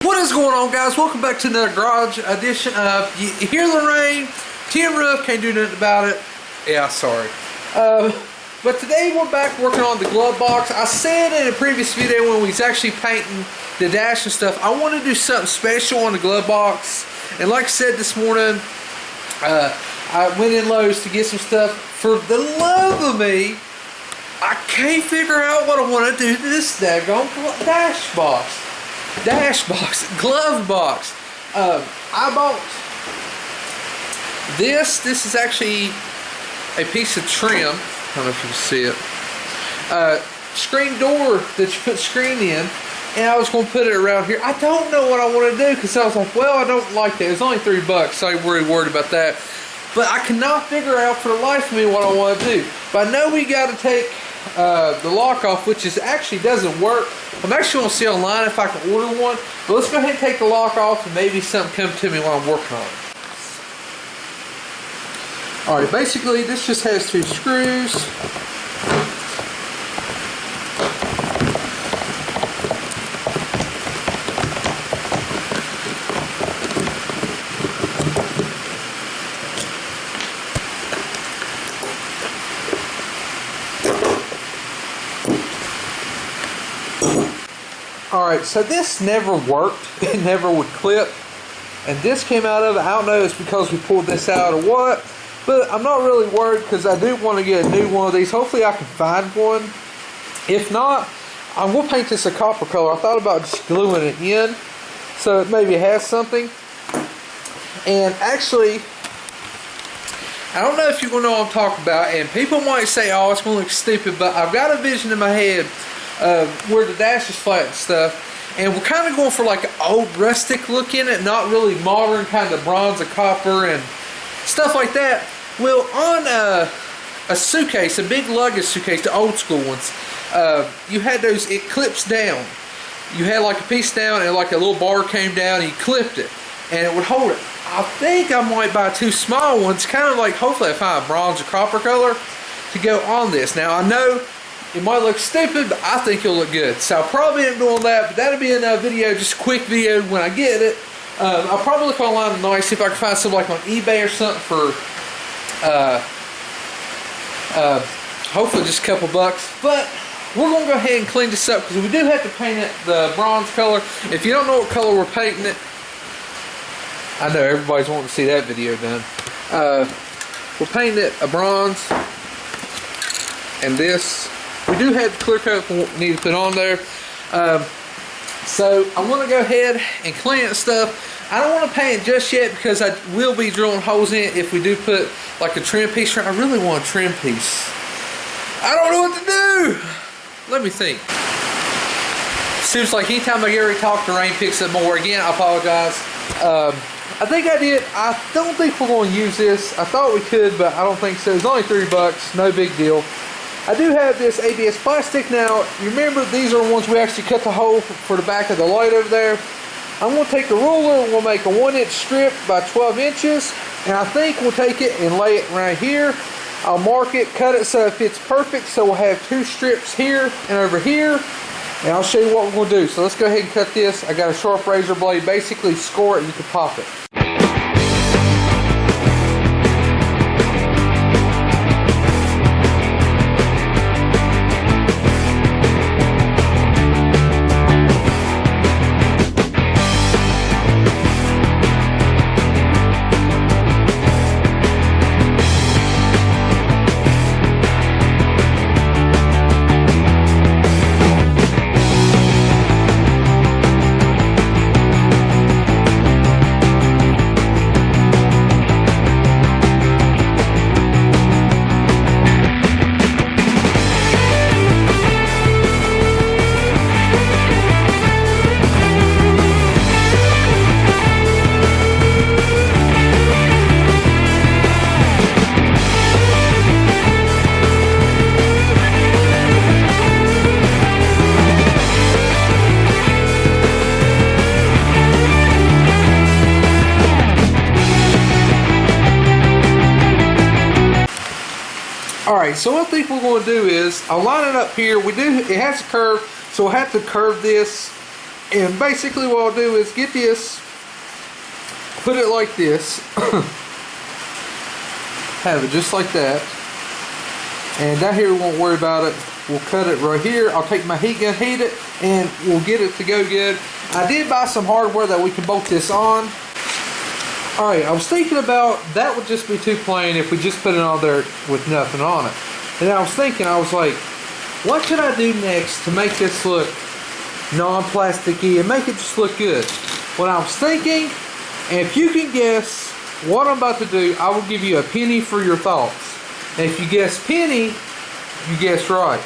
What is going on, guys? Welcome back to another garage edition of You Hear the Rain, Tin Roof, can't do nothing about it. Yeah, sorry. But today we're back working on the glove box. I said in a previous video when we was actually painting the dash and stuff, I want to do something special on the glove box. And like I said this morning, I went in Lowe's to get some stuff. For the love of me, I can't figure out what I want to do to this daggone glove box. I bought this. This is actually a piece of trim. I don't know if you can see it. Screen door that you put screen in, and I was going to put it around here. I don't know what I want to do because I was like, well, I don't like that. It's only $3, so I ain't really worried about that. But I cannot figure out for the life of me what I want to do. But I know we got to take the lock off, which is actually doesn't work. I'm actually going to see online if I can order one. But let's go ahead and take the lock off, and maybe something comes to me while I'm working on it. Alright, basically this just has 2 screws. Alright, so this never worked. It never would clip. And this came out of it. I don't know if it's because we pulled this out or what. But I'm not really worried because I do want to get a new one of these. Hopefully I can find one. If not, I'm going to paint this a copper color. I thought about just gluing it in so it maybe has something. And actually, I don't know if you're going to know what I'm talking about. And people might say, oh, it's going to look stupid. But I've got a vision in my head of where the dash is flat and stuff. And we're kind of going for like an old rustic look in it. Not really modern, kind of bronze or copper and stuff like that. Well, on a suitcase, a big luggage suitcase, the old school ones, you had those, it clips down. You had like a piece down and like a little bar came down and you clipped it and it would hold it. I think I might buy 2 small ones, kind of like, hopefully I find a bronze or copper color to go on this. Now I know it might look stupid, but I think it'll look good. So I'll probably end up doing that, but that'll be another video, just a quick video when I get it. I'll probably look online tonight, see if I can find something like on eBay or something for hopefully just a couple bucks. But we're going to go ahead and clean this up because we do have to paint it the bronze color. If you don't know what color we're painting it, I know everybody's wanting to see that video done. We're painting it a bronze, and this we do have the clear coat we need to put on there. So I'm going to go ahead and clean it and stuff. I don't want to paint it just yet because I will be drilling holes in it if we do put like a trim piece. I really want a trim piece. I don't know what to do. Let me think. Seems like anytime I get ready to talk, the rain picks up more. Again, I apologize. I think I did. I don't think we're going to use this. I thought we could, but I don't think so. It's only $3. No big deal. I do have this ABS plastic. Now, you remember these are the ones we actually cut the hole for the back of the light over there. I'm going to take the ruler, we'll make a 1-inch strip by 12 inches, and I think we'll take it and lay it right here. I'll mark it, cut it so it fits perfect, so we'll have 2 strips here and over here, and I'll show you what we're going to do. So let's go ahead and cut this. I got a sharp razor blade, basically score it and you can pop it. Alright, so what I think we're going to do is, I'll line it up here. It has a curve, so we'll have to curve this And basically what I'll do is get this, put it like this, have it just like that, and down here we won't worry about it. We'll cut it right here. I'll take my heat gun, heat it, and we'll get it to go good. I did buy some hardware that we can bolt this on. Alright, I was thinking about, that would just be too plain if we just put it on there with nothing on it. And I was thinking, I was like, what could I do next to make this look non-plasticky and make it just look good? What I was thinking, and if you can guess what I'm about to do, I will give you a penny for your thoughts. And if you guess penny, you guess right.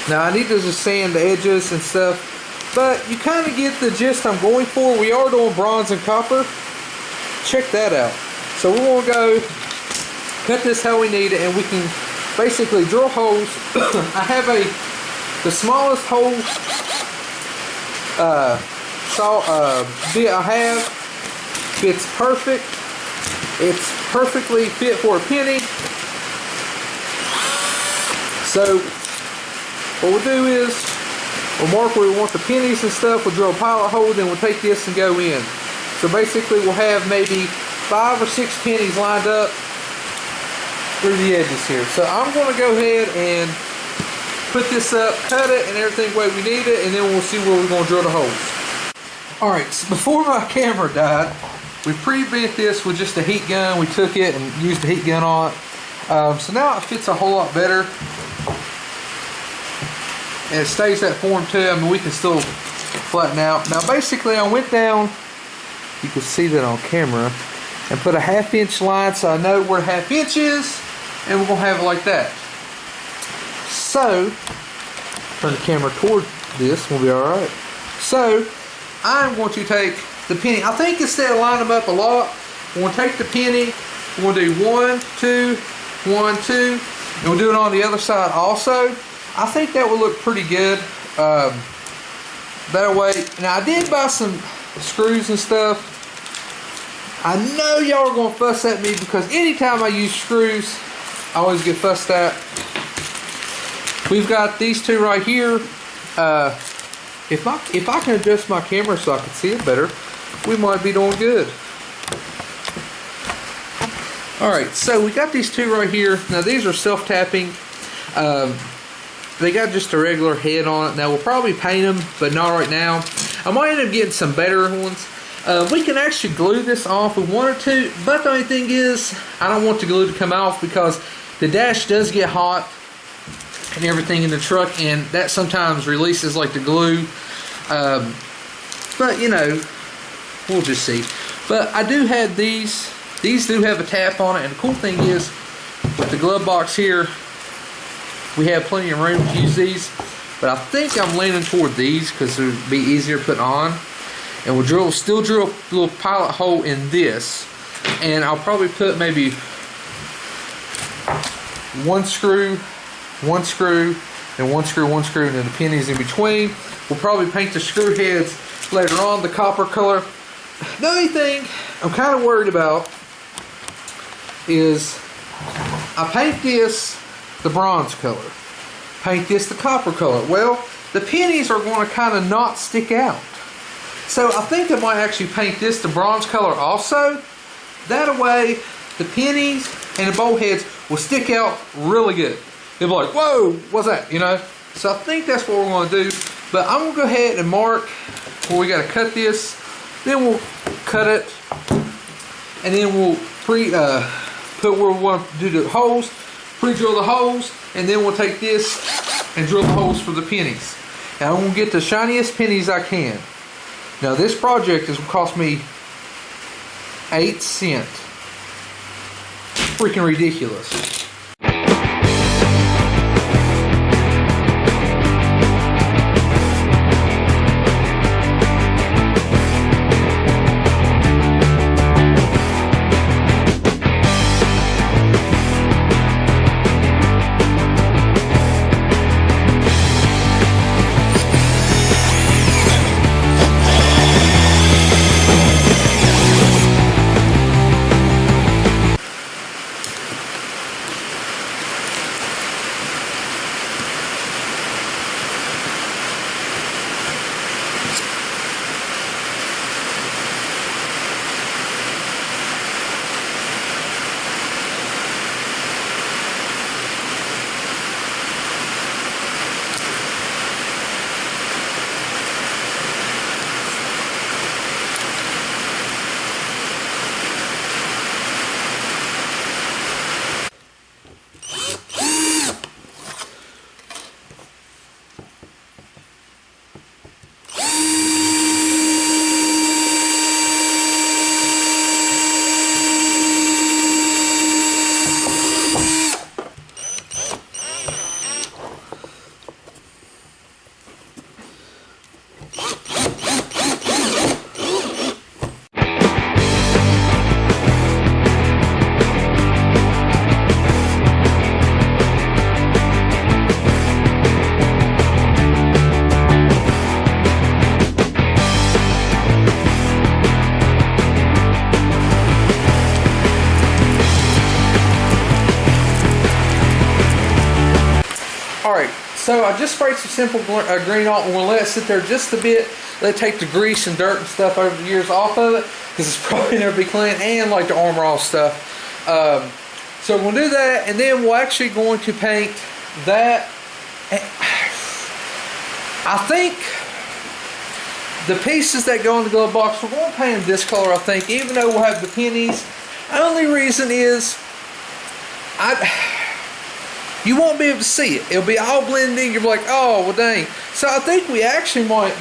Now I need to just sand the edges and stuff, but you kind of get the gist I'm going for. We are doing bronze and copper. Check that out. So we want to go cut this how we need it, and we can basically drill holes. I have the smallest hole bit I have. Fits perfect. It's perfectly fit for a penny. So what we'll do is we'll mark where we want the pennies and stuff. We'll drill a pilot hole, then we'll take this and go in. So basically we'll have maybe 5 or 6 pennies lined up through the edges here. So I'm going to go ahead and put this up, cut it, and everything the way we need it, and then we'll see where we're going to drill the holes. Alright, so before my camera died, we pre-bent this with just a heat gun. We took it and used the heat gun on it. So now it fits a whole lot better. And it stays that form too. I mean, we can still flatten out. Now basically I went down, you can see that on camera, and put a 1/2 inch line so I know where 1/2 inch is, and we're going to have it like that. So, turn the camera toward this, we'll be alright. So, I'm going to take the penny. I think instead of lining them up a lot, we're going to take the penny, we're going to do 1, 2, 1, 2, and we'll do it on the other side also. I think that will look pretty good. That way, now I did buy some screws and stuff. I know y'all are going to fuss at me because anytime I use screws, I always get fussed at. We've got these two right here. If I can adjust my camera so I can see it better, we might be doing good. Alright, so we got these two right here. Now these are self-tapping. They got just a regular head on it. Now we'll probably paint them, but not right now. I might end up getting some better ones. We can actually glue this off if we wanted to, but the only thing is, I don't want the glue to come off because the dash does get hot and everything in the truck, and that sometimes releases like the glue. But you know, we'll just see. But I do have these. These do have a tap on it, and the cool thing is, with the glove box here, we have plenty of room to use these. But I think I'm leaning toward these because it would be easier put on. And we'll still drill a little pilot hole in this, and I'll probably put maybe one screw, and one screw, and then the pennies in between. We'll probably paint the screw heads later on the copper color. The only thing I'm kind of worried about is I paint this the bronze color, paint this the copper color. Well, the pennies are going to kind of not stick out. So I think I might actually paint this the bronze color also. That way the pennies and the bowl heads will stick out really good. They'll be like, whoa, what's that? You know? So I think that's what we're going to do. But I'm going to go ahead and mark where we got to cut this. Then we'll cut it. And then we'll put where we want to do the holes. Pre-drill the holes. And then we'll take this and drill the holes for the pennies. And I'm going to get the shiniest pennies I can. Now this project is going to cost me 8 cents. Freaking ridiculous. Alright, so I just sprayed some simple green on, and we'll let it sit there just a bit. Let it take the grease and dirt and stuff over the years off of it, because it's probably never be clean, and like the Armor All stuff. So we'll do that, and then we're actually going to paint that. I think the pieces that go in the glove box, we're going to paint them this color, I think, even though we'll have the pennies. Only reason is, you won't be able to see it. It'll be all blended in. You'll be like, oh, well, dang. So I think we actually might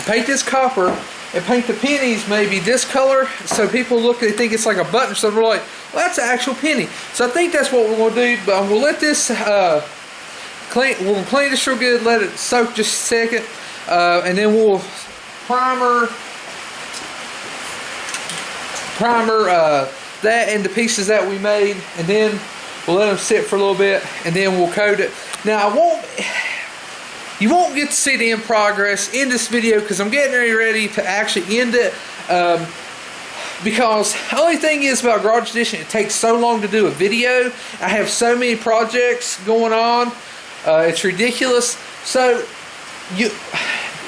paint this copper and paint the pennies maybe this color, so people look, they think it's like a button, so they're like, well, that's an actual penny. So I think that's what we're going to do, but we'll let this clean. We'll clean this real good, let it soak just a second, and then we'll primer that and the pieces that we made, and then we'll let them sit for a little bit, and then we'll coat it. Now you won't get to see the in progress in this video, because I'm getting ready to actually end it, because the only thing is about Garage Edition, it takes so long to do a video. I have so many projects going on, it's ridiculous. So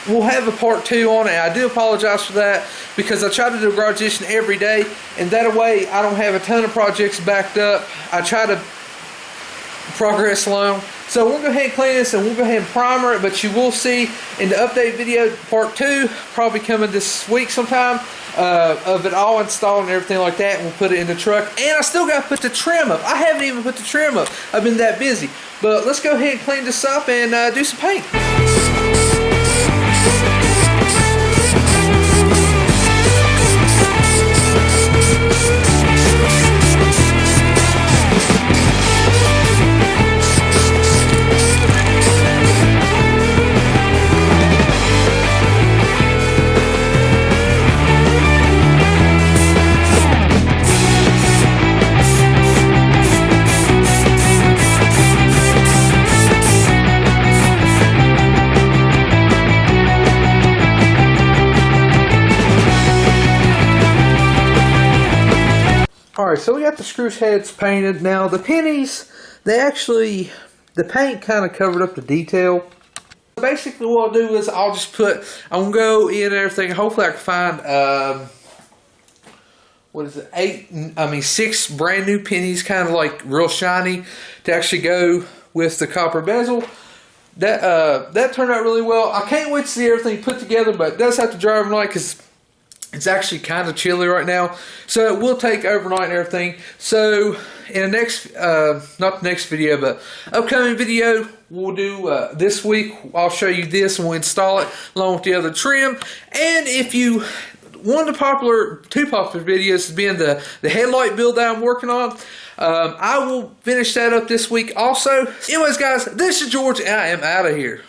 we'll have a part 2 on it. I do apologize for that, because I try to do a Garage Edition every day, and that way I don't have a ton of projects backed up. I try to progress along. So we'll go ahead and clean this, and we'll go ahead and primer it, but you will see in the update video part 2 probably coming this week sometime, of it all installed and everything like that, and we'll put it in the truck. And I still got to put the trim up. I haven't even put the trim up. I've been that busy. But let's go ahead and clean this up and do some paint. Alright, so we got the screw heads painted. Now the pennies, the paint kind of covered up the detail. Basically what I'll do is I'm going to go in and everything. Hopefully I can find, 6 brand new pennies, kind of like real shiny, to actually go with the copper bezel. That turned out really well. I can't wait to see everything put together, but it does have to dry overnight, because it's actually kind of chilly right now, so it will take overnight and everything. So in the next, not the next video, but upcoming video, we'll do this week. I'll show you this, and we'll install it along with the other trim. And if you, one of the two popular videos has been the headlight build that I'm working on. I will finish that up this week also. Anyways, guys, this is George, and I am out of here.